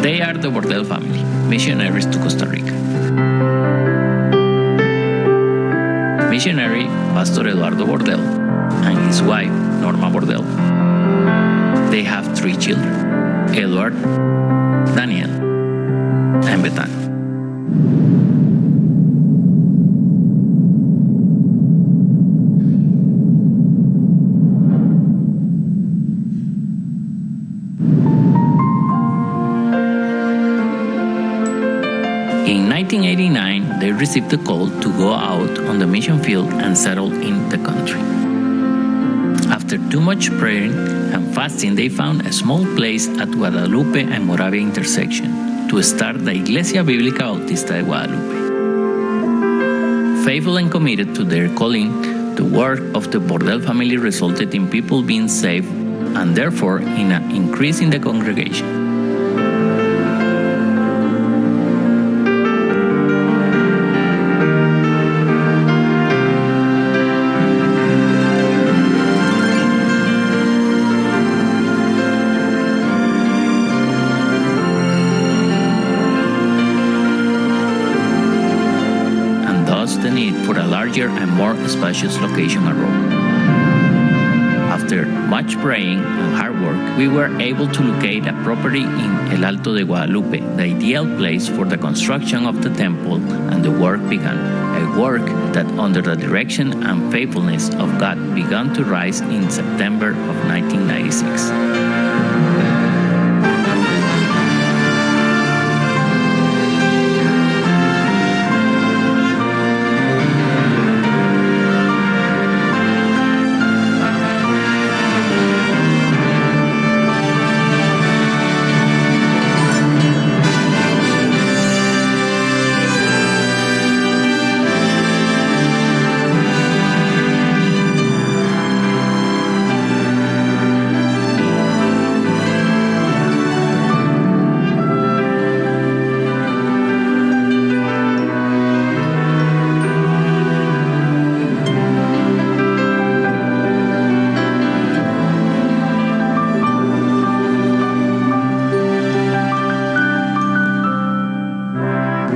They are the Bordell family, missionaries to Costa Rica. Missionary Pastor Eduardo Bordell and his wife Norma Bordell. They have 3 children, Edward, Daniel, and Bethan. In 1989, they received the call to go out on the mission field and settle in the country. After too much praying and fasting, they found a small place at Guadalupe and Moravia intersection to start the Iglesia Bíblica Bautista de Guadalupe. Faithful and committed to their calling, the work of the Bordell family resulted in people being saved and therefore in an increase in the congregation. The need for a larger and more spacious location arose. After much praying and hard work, we were able to locate a property in El Alto de Guadalupe, the ideal place for the construction of the temple, and the work began. A work that, under the direction and faithfulness of God, began to rise in September of 1996.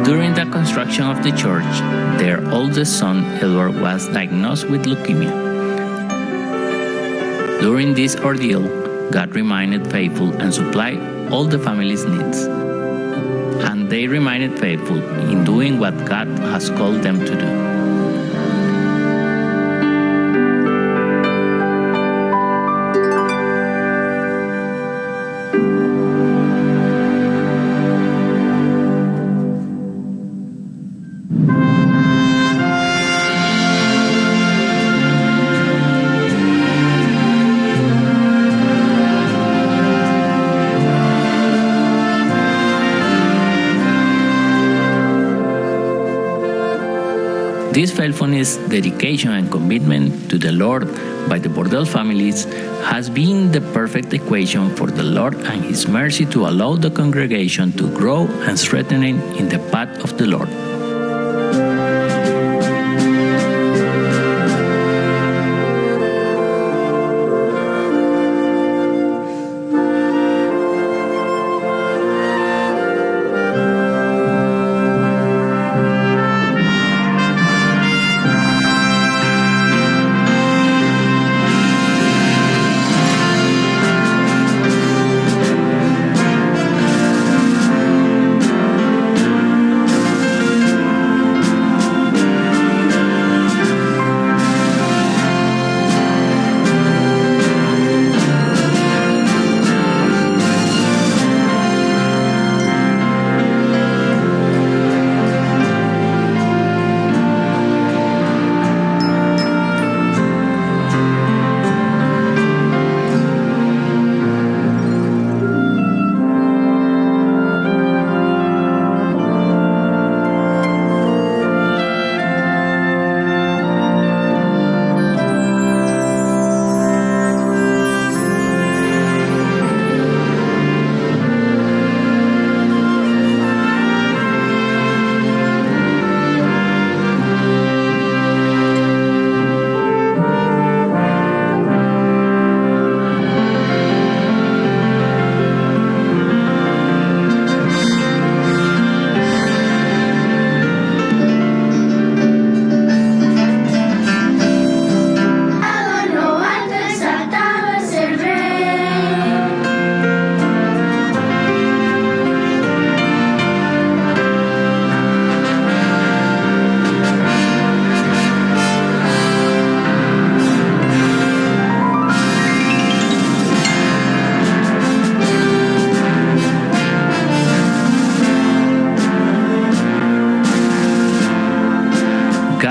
During the construction of the church, their oldest son, Edward, was diagnosed with leukemia. During this ordeal, God remained faithful and supplied all the family's needs. And they remained faithful in doing what God has called them to do. This faithfulness, dedication, and commitment to the Lord by the Bordell families has been the perfect equation for the Lord and His mercy to allow the congregation to grow and strengthen in the path of the Lord.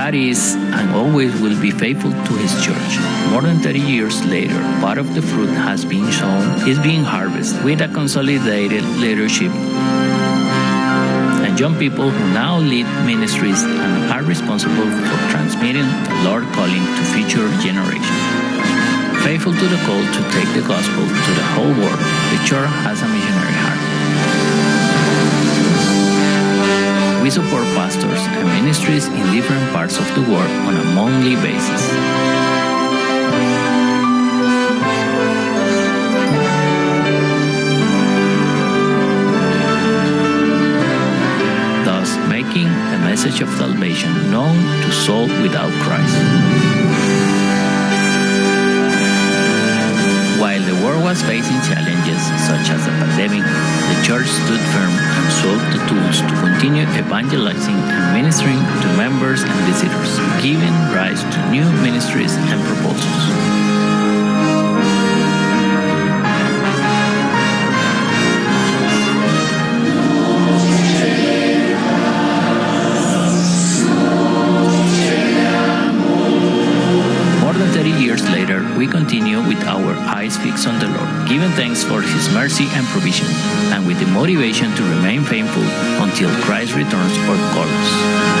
God is and always will be faithful to His church. More than 30 years later, part of the fruit has been sown, is being harvested with a consolidated leadership and young people who now lead ministries and are responsible for transmitting the Lord's calling to future generations. Faithful to the call to take the gospel to the whole world, the church has a missionary heart. We support pastors and ministries in different parts of the world on a monthly basis. Thus, making the message of salvation known to souls without Christ. While the world was facing challenges such as the pandemic, the church stood firm and sought the tools to continue evangelizing and ministering to members and visitors, giving rise to new ministries and proposals. We continue with our eyes fixed on the Lord, giving thanks for His mercy and provision, and with the motivation to remain faithful until Christ returns or calls us.